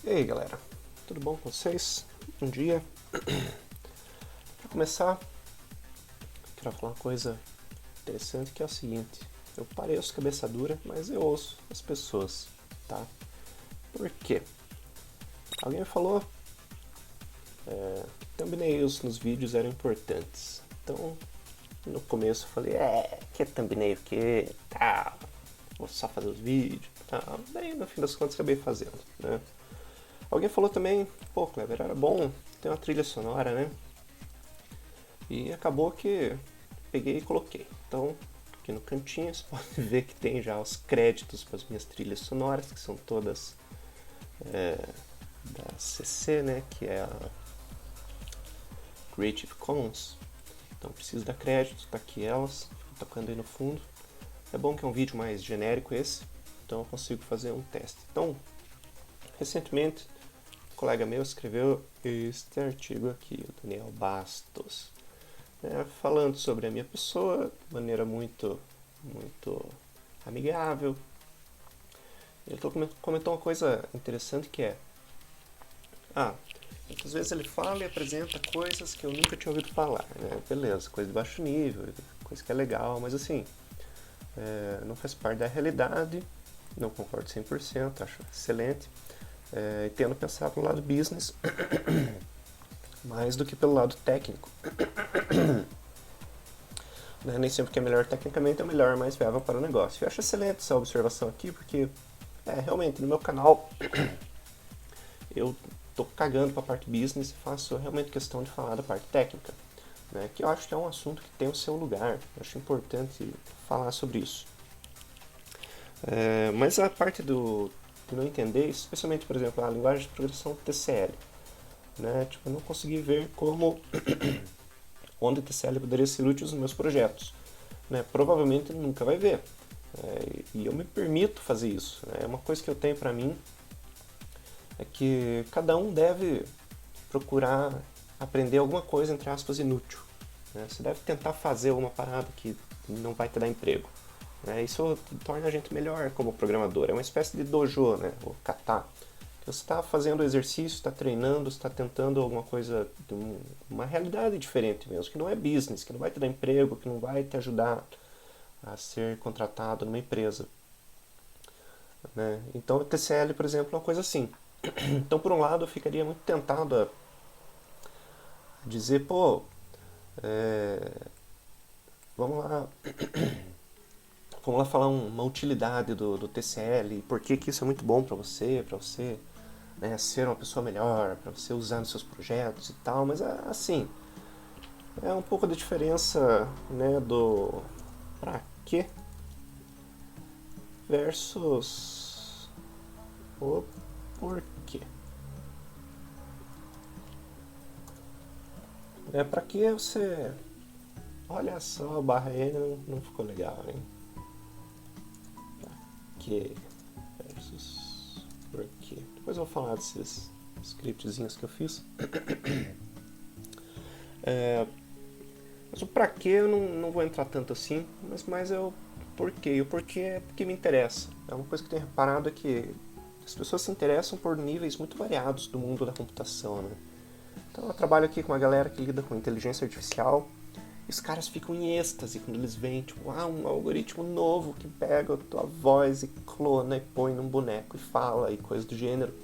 E aí galera, tudo bom com vocês? Bom dia. Para começar, quero falar uma coisa interessante que é o seguinte: eu pareço cabeça dura, mas eu ouço as pessoas, tá? Por quê? Alguém me falou que thumbnails nos vídeos eram importantes. Então, no começo eu falei, que thumbnail que tal? Vou só fazer os vídeos, tal. Daí no fim das contas acabei fazendo, né? Alguém falou também, pô, Clever, era bom ter uma trilha sonora, né? E acabou que peguei e coloquei. Então, aqui no cantinho você pode ver que tem já os créditos para as minhas trilhas sonoras, que são todas da CC, né? Que é a Creative Commons. Então preciso dar crédito, tá aqui elas, fico tocando aí no fundo. É bom que é um vídeo mais genérico esse, então eu consigo fazer um teste. Então, recentemente, um colega meu escreveu este artigo aqui, o Daniel Bastos, né, falando sobre a minha pessoa de maneira muito amigável. Ele comentou uma coisa interessante que é: muitas vezes ele fala e apresenta coisas que eu nunca tinha ouvido falar, né? Beleza, coisa de baixo nível, coisa que é legal, mas assim, não faz parte da realidade, não concordo 100%, acho excelente. E tendo pensado no lado business mais do que pelo lado técnico. Né? Nem sempre o que é melhor tecnicamente é o melhor, mais viável para o negócio. Eu acho excelente essa observação aqui, porque realmente no meu canal eu tô cagando para a parte business e faço realmente questão de falar da parte técnica, né? Que eu acho que é um assunto que tem o seu lugar. Eu acho importante falar sobre isso. Mas a parte de não entender, especialmente, por exemplo, a linguagem de programação TCL, né? Tipo, eu não consegui ver como onde o TCL poderia ser útil nos meus projetos, né? Provavelmente nunca vai ver. E eu me permito fazer isso, né? É uma coisa que eu tenho para mim, é que cada um deve procurar aprender alguma coisa, entre aspas, inútil, né? Você deve tentar fazer alguma parada que não vai te dar emprego, né? Isso torna a gente melhor como programador. É uma espécie de dojo, né? O kata. Você está fazendo exercício, está treinando, está tentando alguma coisa de uma realidade diferente mesmo, que não é business, que não vai te dar emprego, que não vai te ajudar a ser contratado numa empresa, né? Então o TCL, por exemplo, é uma coisa assim. Então, por um lado, eu ficaria muito tentado a dizer, pô, vamos lá, vamos lá falar uma utilidade do TCL, por que isso é muito bom para você, né, ser uma pessoa melhor, para você usar nos seus projetos e tal, mas assim, é um pouco da diferença, né, do pra quê versus o porquê. Pra que você... Olha só, a barra aí não ficou legal, hein? Pra que versus porquê. Depois eu vou falar desses scriptzinhos que eu fiz. Mas o pra que eu não vou entrar tanto assim, mas mais é o porquê. E o porquê é porque me interessa. É uma coisa que eu tenho reparado, é que as pessoas se interessam por níveis muito variados do mundo da computação, né? Então eu trabalho aqui com uma galera que lida com inteligência artificial, e os caras ficam em êxtase quando eles veem, tipo, um algoritmo novo que pega a tua voz e clona e põe num boneco e fala e coisa do gênero.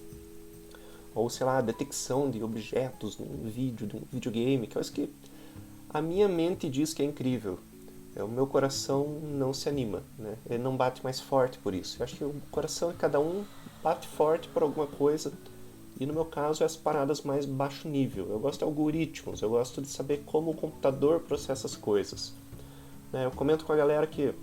Ou, sei lá, a detecção de objetos num vídeo, de um videogame, que é isso que a minha mente diz que é incrível. O meu coração não se anima, né? Ele não bate mais forte por isso. Eu acho que o coração de cada um bate forte por alguma coisa, e no meu caso é as paradas mais baixo nível. Eu gosto de algoritmos, eu gosto de saber como o computador processa as coisas, né? Eu comento com a galera que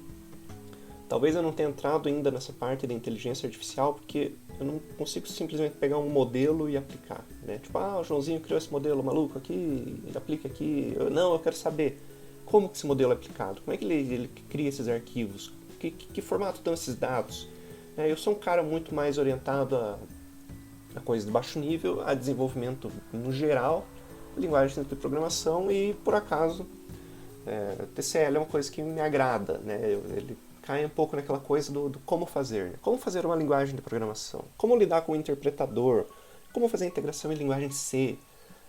talvez eu não tenha entrado ainda nessa parte da inteligência artificial porque eu não consigo simplesmente pegar um modelo e aplicar, né? Tipo, o Joãozinho criou esse modelo maluco aqui, ele aplica aqui. Não, eu quero saber como que esse modelo é aplicado, como é que ele cria esses arquivos, que formato estão esses dados. Eu sou um cara muito mais orientado a coisas de baixo nível, a desenvolvimento no geral, linguagem de programação, e por acaso TCL é uma coisa que me agrada, né? Ele cai um pouco naquela coisa do como fazer, né? Como fazer uma linguagem de programação, como lidar com o interpretador, como fazer a integração em linguagem C,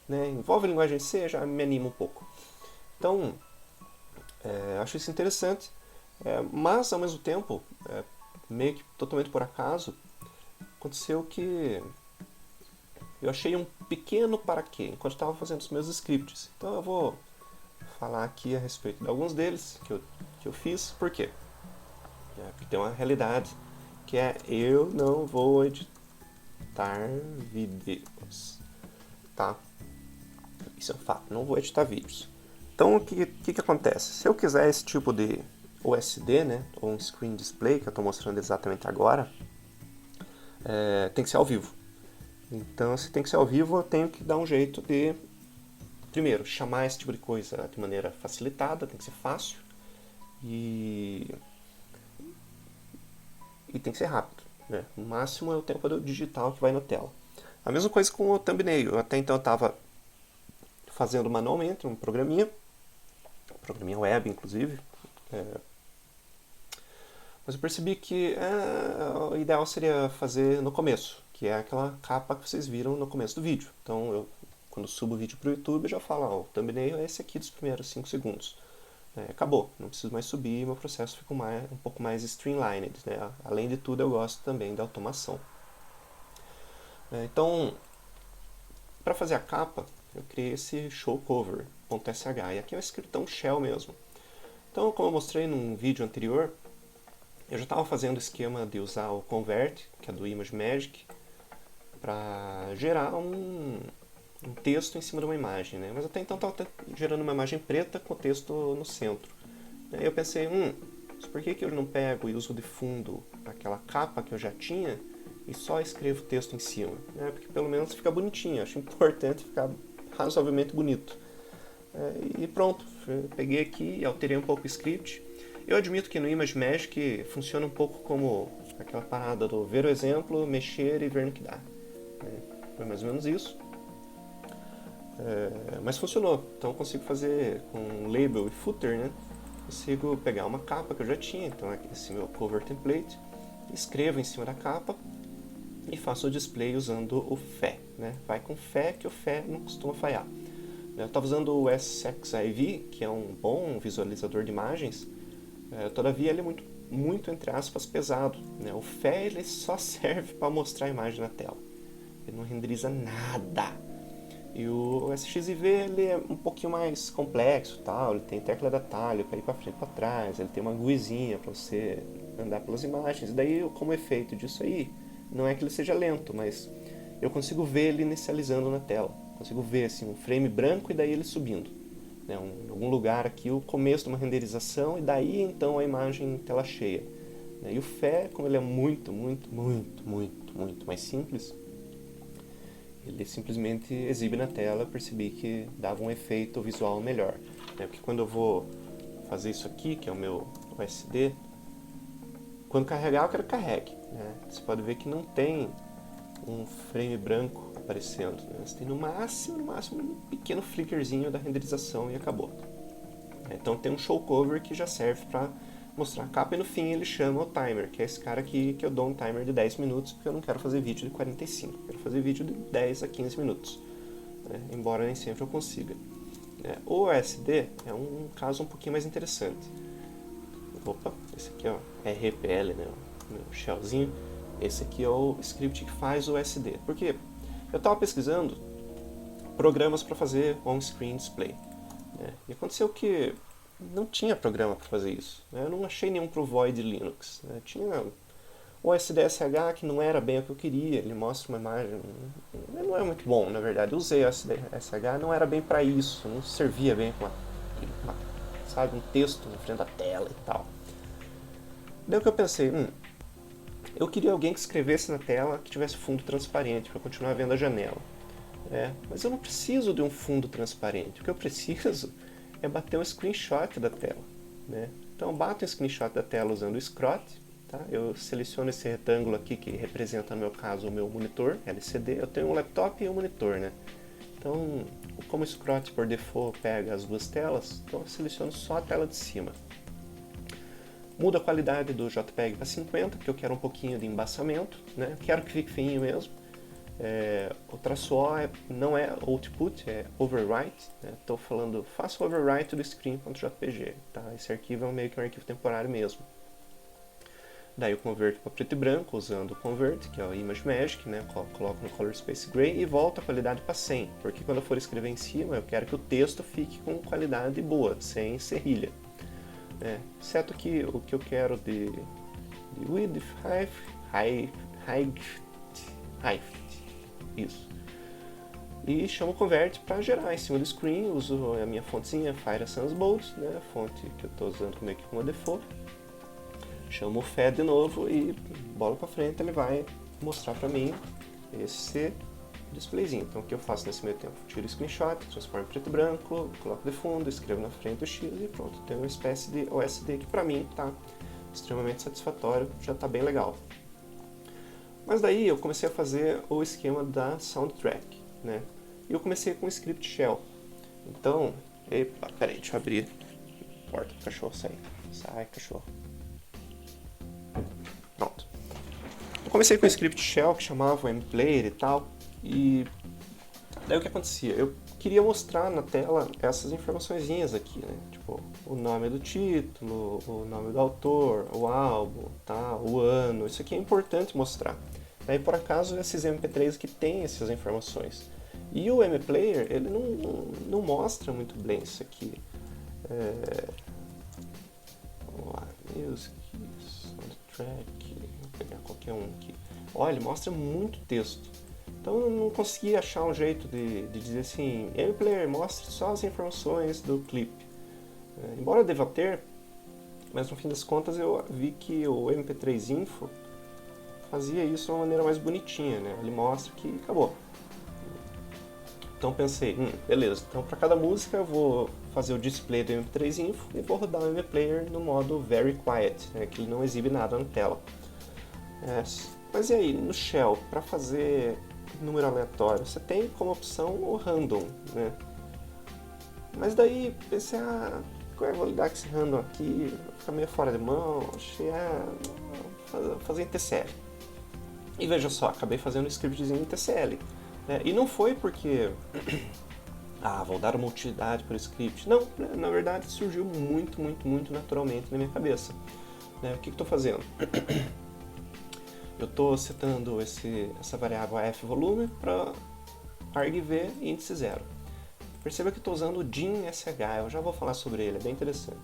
né? Envolve a linguagem C, já me anima um pouco. Então, acho isso interessante, mas ao mesmo tempo, meio que totalmente por acaso, aconteceu que eu achei um pequeno para quê enquanto estava fazendo os meus scripts. Então eu vou falar aqui a respeito de alguns deles que eu fiz. Por quê? Porque tem uma realidade que eu não vou editar vídeos, tá? Isso é um fato, não vou editar vídeos. Então o que acontece? Se eu quiser esse tipo de OSD, né, ou um Screen Display, que eu estou mostrando exatamente agora, tem que ser ao vivo. Então, se tem que ser ao vivo, eu tenho que dar um jeito de, primeiro, chamar esse tipo de coisa de maneira facilitada, tem que ser fácil, e tem que ser rápido, né? No máximo é o tempo digital que vai na tela. A mesma coisa com o thumbnail. Até então eu estava fazendo manualmente um programinha web, inclusive, mas eu percebi que o ideal seria fazer no começo, que é aquela capa que vocês viram no começo do vídeo. Então, quando subo o vídeo para o YouTube, eu já falo, o thumbnail é esse aqui dos primeiros 5 segundos. Acabou, não preciso mais subir, meu processo fica um pouco mais streamlined, né? Além de tudo, eu gosto também da automação. Então, para fazer a capa, eu criei esse showcover.sh, e aqui é um scriptão shell mesmo. Então, como eu mostrei num vídeo anterior, eu já estava fazendo o esquema de usar o convert, que é do ImageMagick, para gerar um texto em cima de uma imagem, né? Mas até então estava gerando uma imagem preta com o texto no centro. Aí eu pensei, por que eu não pego e uso de fundo aquela capa que eu já tinha e só escrevo o texto em cima? Porque pelo menos fica bonitinho, acho importante ficar razoavelmente bonito. E pronto, peguei aqui e alterei um pouco o script. Eu admito que no ImageMagick funciona um pouco como aquela parada do ver o exemplo, mexer e ver no que dá. Foi mais ou menos isso. Mas funcionou. Então eu consigo fazer com label e footer, né? Consigo pegar uma capa que eu já tinha, então aqui esse meu cover template, escrevo em cima da capa e faço o display usando o Fé, né? Vai com Fé, que o Fé não costuma falhar. Eu estava usando o SXIV, que é um bom visualizador de imagens, todavia ele é muito, entre aspas, pesado, né? O Fé ele só serve para mostrar a imagem na tela, ele não renderiza nada. E o SXIV ele é um pouquinho mais complexo, tal. Ele tem tecla de atalho para ir para frente e para trás, ele tem uma GUIzinha para você andar pelas imagens. E daí, como efeito disso aí, não é que ele seja lento, mas eu consigo ver ele inicializando na tela. Consigo ver assim, um frame branco e daí ele subindo. Né? Em algum lugar aqui o começo de uma renderização e daí então a imagem em tela cheia. E o Fé, como ele é muito mais simples, ele simplesmente exibe na tela. Eu percebi que dava um efeito visual melhor. Porque quando eu vou fazer isso aqui, que é o meu OSD, quando carregar eu quero que carregue. Você pode ver que não tem um frame branco aparecendo. Você tem no máximo um pequeno flickerzinho da renderização e acabou. Então tem um show cover que já serve para mostrar a capa e no fim ele chama o timer, que é esse cara aqui que eu dou um timer de 10 minutos porque eu não quero fazer vídeo de 45, eu quero fazer vídeo de 10 a 15 minutos, embora nem sempre eu consiga. O OSD é um caso um pouquinho mais interessante. Opa, esse aqui é RPL, né, o meu shellzinho. Esse aqui é o script que faz o OSD. Por quê? Eu estava pesquisando programas para fazer on-screen display. E aconteceu que não tinha programa para fazer isso. Eu não achei nenhum para o Void Linux. Tinha o SDSH que não era bem o que eu queria. Ele mostra uma imagem... Não é muito bom, na verdade. Eu usei o SDSH, não era bem para isso. Não servia bem com sabe, um texto na frente da tela e tal. Daí o que eu pensei... eu queria alguém que escrevesse na tela que tivesse fundo transparente para continuar vendo a janela. Mas eu não preciso de um fundo transparente. O que eu preciso é bater um screenshot da tela. Então eu bato um screenshot da tela usando o scrot. Tá? Eu seleciono esse retângulo aqui que representa, no meu caso, o meu monitor LCD. Eu tenho um laptop e um monitor. Então, como o scrot por default pega as duas telas, então eu seleciono só a tela de cima. Mudo a qualidade do JPEG para 50, porque eu quero um pouquinho de embaçamento. Quero que fique feinho mesmo. O traço O não é output, é overwrite. Estou falando, faça o overwrite do screen.jpg. Tá? Esse arquivo é meio que um arquivo temporário mesmo. Daí eu converto para preto e branco usando o convert, que é o Image Magic, né? Coloco no Color Space Gray e volto a qualidade para 100, porque quando eu for escrever em cima eu quero que o texto fique com qualidade boa, sem serrilha. Exceto que o que eu quero de width, height, isso. E chamo o convert para gerar em cima do screen, uso a minha fontezinha Fire Sans Bolt, né? A fonte que eu estou usando meio que como default. Chamo o Fed de novo e bola para frente, ele vai mostrar para mim esse displayzinho. Então o que eu faço nesse meio tempo? Tiro o screenshot, transformo em preto e branco, coloco de fundo, escrevo na frente o X e pronto. Tem uma espécie de OSD que para mim está extremamente satisfatório, já está bem legal. Mas daí eu comecei a fazer o esquema da soundtrack, né? E eu comecei com o script shell. Então, epa, peraí, deixa eu abrir a porta pro cachorro sair. Sai, cachorro. Pronto. Eu comecei com o script shell que chamava o mplayer e tal, e daí o que acontecia? Eu queria mostrar na tela essas informaçõezinhas aqui, né? Tipo, o nome do título, o nome do autor, o álbum, tá? O ano, isso aqui é importante mostrar. Daí, por acaso, esses MP3 aqui tem essas informações. E o mplayer, ele não mostra muito bem isso aqui. Vamos lá, music, soundtrack, vou pegar qualquer um aqui. Olha, ele mostra muito texto. Então eu não consegui achar um jeito de dizer assim, mplayer, mostre só as informações do clipe. Embora deva ter, mas no fim das contas eu vi que o MP3 Info fazia isso de uma maneira mais bonitinha, né? Ele mostra que acabou. Então pensei, beleza, então para cada música eu vou fazer o display do MP3 Info e vou rodar o mplayer no modo Very Quiet, né, que ele não exibe nada na tela. Mas e aí, no Shell, para fazer número aleatório, você tem como opção o Random, né? Mas daí pensei, eu vou lidar com esse Random aqui, vai ficar meio fora de mão, achei, fazer em TCL. E veja só, acabei fazendo um scriptzinho em TCL. E não foi porque, vou dar uma utilidade para o script. Não, na verdade surgiu muito, muito, muito naturalmente na minha cabeça. O que estou fazendo? Eu estou setando essa variável AF-volume para argv índice 0. Perceba que estou usando o DIN-SH, eu já vou falar sobre ele, é bem interessante.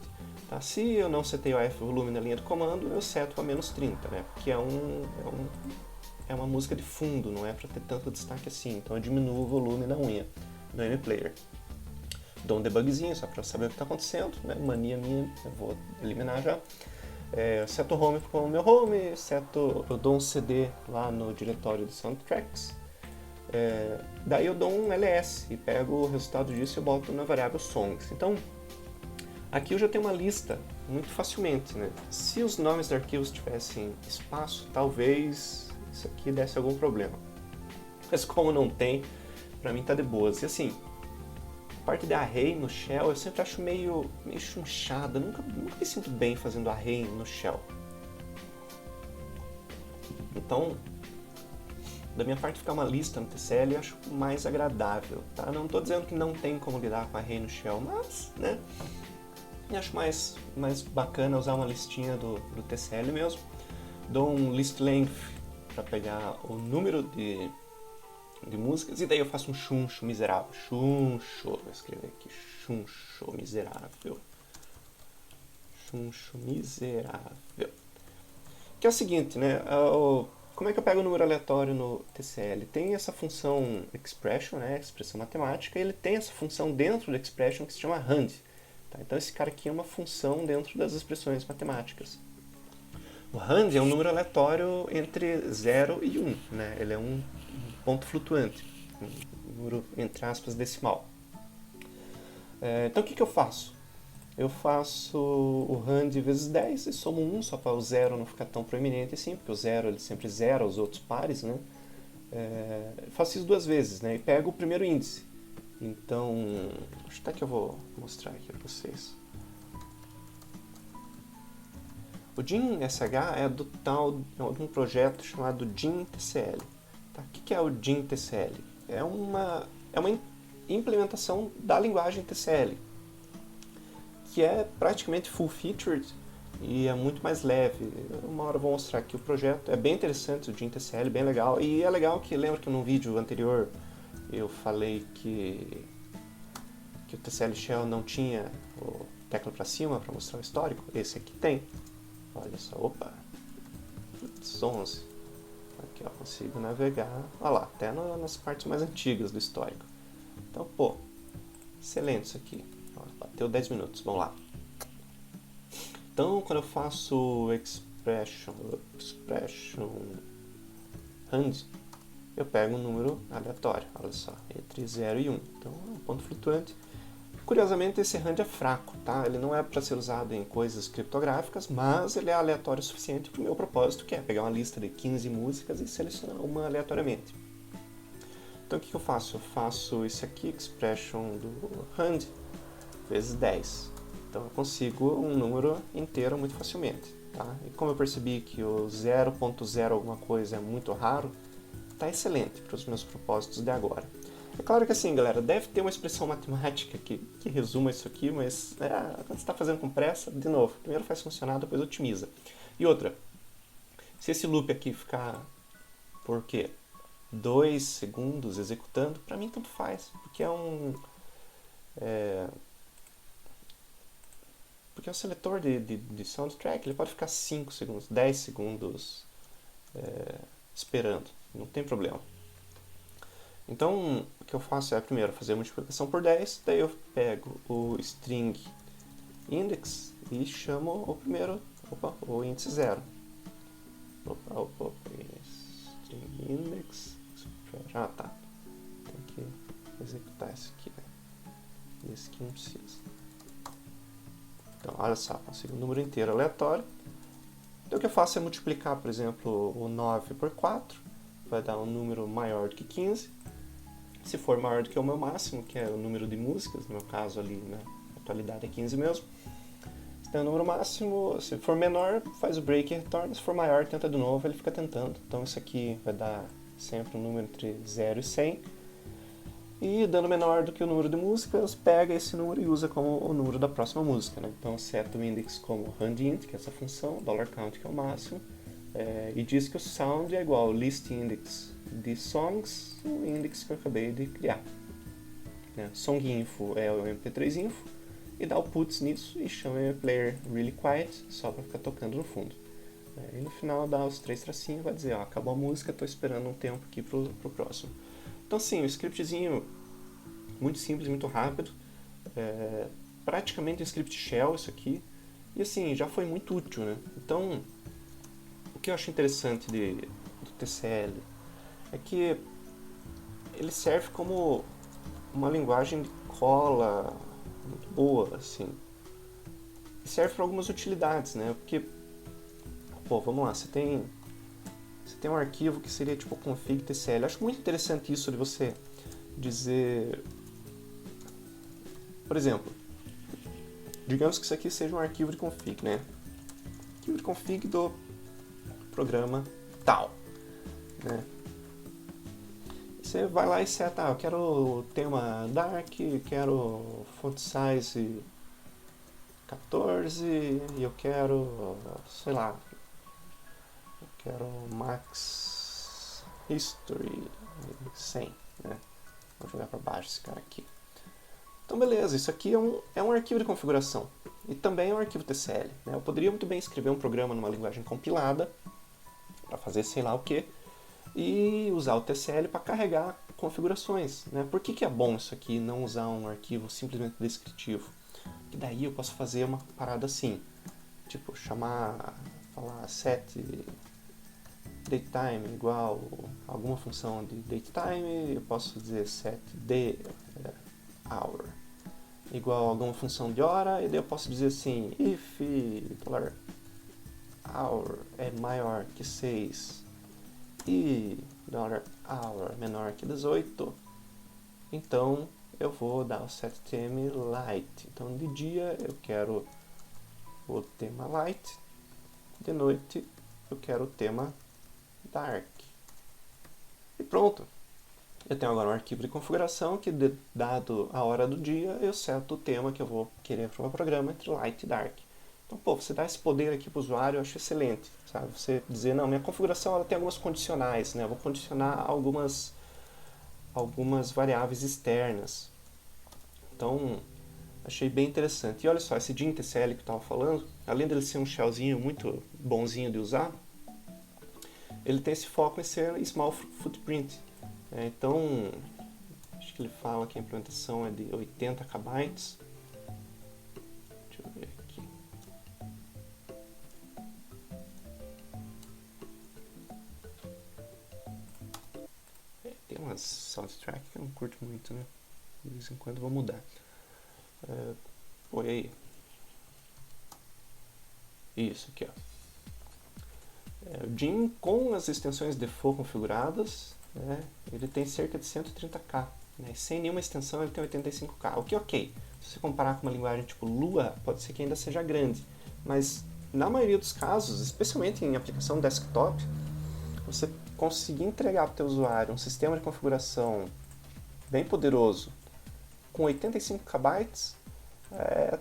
Tá? Se eu não setei o AF-volume na linha do comando, eu seto a menos 30, né? Porque é uma música de fundo, não é para ter tanto destaque assim, então eu diminuo o volume da unha do mplayer. Dou um debugzinho só para saber o que está acontecendo, né? Mania minha, eu vou eliminar já. Seto o home como meu home, eu dou um CD lá no diretório de soundtracks, daí eu dou um ls e pego o resultado disso e eu boto na variável songs. Então, aqui eu já tenho uma lista muito facilmente, né? Se os nomes de arquivos tivessem espaço, talvez isso aqui desse algum problema. Mas como não tem, pra mim tá de boas. E assim, a parte de array no shell eu sempre acho meio chunchada, nunca me sinto bem fazendo array no shell. Então, da minha parte ficar uma lista no TCL eu acho mais agradável, tá? Não estou dizendo que não tem como lidar com array no shell, mas, né, eu acho mais bacana usar uma listinha do TCL mesmo. Dou um list length para pegar o número de músicas, e daí eu faço um chuncho miserável. Chuncho, vou escrever aqui, chuncho miserável. Chuncho miserável. Que é o seguinte, né? Como é que eu pego o número aleatório no TCL? Tem essa função expression, né? Expressão matemática, e ele tem essa função dentro do expression que se chama rand. Tá? Então esse cara aqui é uma função dentro das expressões matemáticas. O rand é um número aleatório entre 0 e 1, né? Ele é um ponto flutuante, um número, entre aspas, decimal. Então o que eu faço? Eu faço o rand vezes 10 e somo 1, só para o 0 não ficar tão proeminente assim, porque o 0 ele sempre zera os outros pares, né? Faço isso 2 vezes, né? E pego o primeiro índice. Então, acho até que eu vou mostrar aqui para vocês. O DIN-SH é de um projeto chamado DIN-TCL. Tá? O que é o DIN TCL? É uma implementação da linguagem TCL, que é praticamente full-featured e é muito mais leve. Uma hora eu vou mostrar aqui o projeto. É bem interessante o DIN TCL, bem legal. E é legal que, lembra que no vídeo anterior eu falei que o TCL Shell não tinha o tecla para cima para mostrar o histórico? Esse aqui tem. Olha só, opa, 11. Aqui eu consigo navegar, olha lá, até nas partes mais antigas do histórico. Então, pô, excelente isso aqui. Bateu 10 minutos, vamos lá. Então, quando eu faço expression hand, eu pego um número aleatório, olha só, entre 0 e 1. Então, é um ponto flutuante. Curiosamente, esse hand é fraco, tá? Ele não é para ser usado em coisas criptográficas, mas ele é aleatório o suficiente para o meu propósito, que é pegar uma lista de 15 músicas e selecionar uma aleatoriamente. Então, o que eu faço? Eu faço esse aqui, expression do hand, vezes 10. Então, eu consigo um número inteiro muito facilmente, tá? E como eu percebi que o 0.0 alguma coisa é muito raro, tá excelente para os meus propósitos de agora. É claro que assim, galera, deve ter uma expressão matemática que resuma isso aqui, mas quando você está fazendo com pressa, de novo, primeiro faz funcionar, depois otimiza. E outra, se esse loop aqui ficar, por quê? 2 segundos executando, para mim tanto faz, porque é um seletor de soundtrack, ele pode ficar 5 segundos, 10 segundos esperando, não tem problema. Então, o que eu faço é, primeiro, fazer a multiplicação por 10, daí eu pego o string index e chamo o primeiro, o índice 0. String index, tá. Tem que executar isso aqui, né? Esse aqui não precisa. Então, olha só, consigo um número inteiro aleatório. Então, o que eu faço é multiplicar, por exemplo, o 9 por 4, vai dar um número maior do que 15. Se for maior do que o meu máximo, que é o número de músicas, no meu caso ali na atualidade é 15 mesmo. Se tem o número máximo, se for menor, faz o break e retorna. Se for maior, tenta de novo, ele fica tentando. Então isso aqui vai dar sempre um número entre 0 e 100. E dando menor do que o número de músicas, pega esse número e usa como o número da próxima música, né? Então seta o index como handInt, que é essa função, $count, que é o máximo, e diz que o sound é igual ao list index de songs, o index que eu acabei de criar. Né? Songinfo é o mp3 info, e dá o puts nisso e chama o player really quiet, só para ficar tocando no fundo. E no final dá os 3 tracinhos e vai dizer, ó, acabou a música, estou esperando um tempo aqui pro próximo. Então sim, um scriptzinho muito simples, muito rápido, praticamente um script shell isso aqui, e assim, já foi muito útil, né? Então, o que eu acho interessante do TCL é que ele serve como uma linguagem de cola muito boa, assim. E serve para algumas utilidades, né? Porque, pô, vamos lá, você tem um arquivo que seria tipo config TCL. Eu acho muito interessante isso de você dizer, por exemplo, digamos que isso aqui seja um arquivo de config, né? Arquivo de config do programa tal, né? Você vai lá e seta, eu quero o tema dark, quero font size 14 e eu quero, sei lá, eu quero max history 100, né? Vou jogar para baixo esse cara aqui. Então beleza, isso aqui é um arquivo de configuração e também é um arquivo TCL, né? Eu poderia muito bem escrever um programa numa linguagem compilada para fazer sei lá o que e usar o TCL para carregar configurações, né? Por que é bom isso aqui, não usar um arquivo simplesmente descritivo? Que daí eu posso fazer uma parada assim, tipo falar set datetime igual alguma função de datetime, eu posso dizer set day hour igual alguma função de hora, e daí eu posso dizer assim, if $hour é maior que 6 e $hour menor que 18, então eu vou dar o setTime light. Então de dia eu quero o tema light, de noite eu quero o tema dark. E pronto. Eu tenho agora um arquivo de configuração que, dado a hora do dia, eu seto o tema que eu vou querer para o meu programa entre Light e Dark. Então, pô, você dá esse poder aqui para o usuário, eu acho excelente, sabe? Você dizer, não, minha configuração ela tem algumas condicionais, né? Eu vou condicionar algumas variáveis externas. Então, achei bem interessante. E olha só, esse DIN-TCL que eu estava falando, além dele ser um shellzinho muito bonzinho de usar, ele tem esse foco em ser small footprint. Então, acho que ele fala que a implementação é de 80 KB. Deixa eu ver aqui. Tem umas soundtrack que eu não curto muito, né? De vez em quando eu vou mudar. Por aí. Isso aqui, ó. O DIN com as extensões default configuradas, né, ele tem cerca de 130K. Né, sem nenhuma extensão ele tem 85K. O que é ok. Se você comparar com uma linguagem tipo Lua, pode ser que ainda seja grande. Mas na maioria dos casos, especialmente em aplicação desktop, você conseguir entregar para o teu usuário um sistema de configuração bem poderoso com 85 KB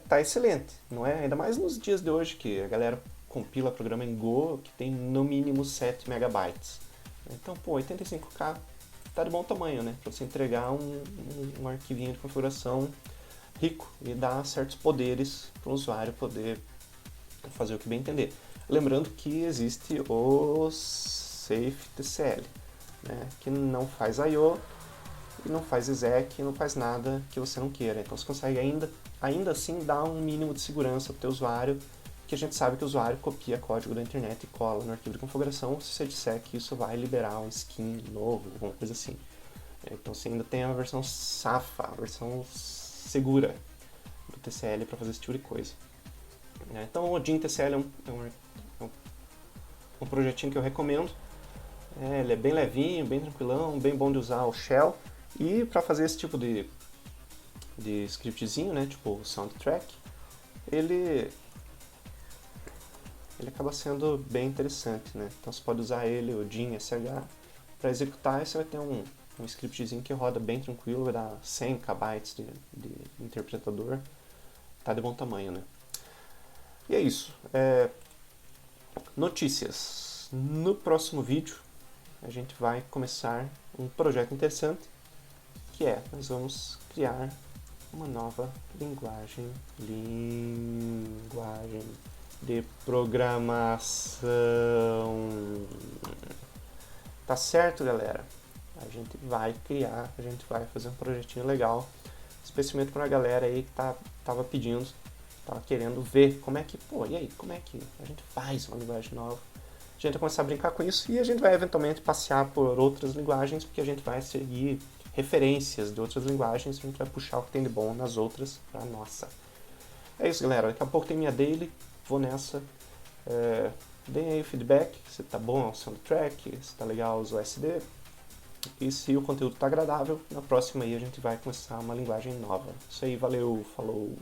tá excelente, não é? Ainda mais nos dias de hoje que a galera compila programa em Go que tem no mínimo 7 megabytes. Então, pô, 85K tá de bom tamanho, né? Para você entregar um arquivinho de configuração rico e dar certos poderes para o usuário poder fazer o que bem entender. Lembrando que existe o SafeTCL, né? Que não faz I/O e não faz exec, e não faz nada que você não queira. Então você consegue ainda assim dar um mínimo de segurança para o teu usuário, que a gente sabe que o usuário copia código da internet e cola no arquivo de configuração se você disser que isso vai liberar um skin novo, alguma coisa assim. Então você ainda tem a versão safa, a versão segura do TCL para fazer esse tipo de coisa. Então o DIN-TCL é um projetinho que eu recomendo. Ele é bem levinho, bem tranquilão, bem bom de usar o shell. E para fazer esse tipo de scriptzinho, né, tipo o soundtrack, ele acaba sendo bem interessante, né? Então você pode usar ele, o DIN SH, para executar e você vai ter um scriptzinho que roda bem tranquilo, vai dar 100 KB de interpretador, tá de bom tamanho, né? E é isso. Notícias. No próximo vídeo a gente vai começar um projeto interessante, que nós vamos criar uma nova linguagem de programação. Tá certo, galera? A gente vai fazer um projetinho legal, especialmente para a galera aí que tava pedindo, tava querendo ver como é que, como é que a gente faz uma linguagem nova. A gente vai começar a brincar com isso e a gente vai eventualmente passear por outras linguagens, porque a gente vai seguir referências de outras linguagens, a gente vai puxar o que tem de bom nas outras para nossa. É isso, galera. Daqui a pouco tem minha daily, vou nessa. Deem aí o feedback, se tá bom o soundtrack, se tá legal os OSD. E se o conteúdo tá agradável, na próxima aí a gente vai começar uma linguagem nova. Isso aí, valeu, falou!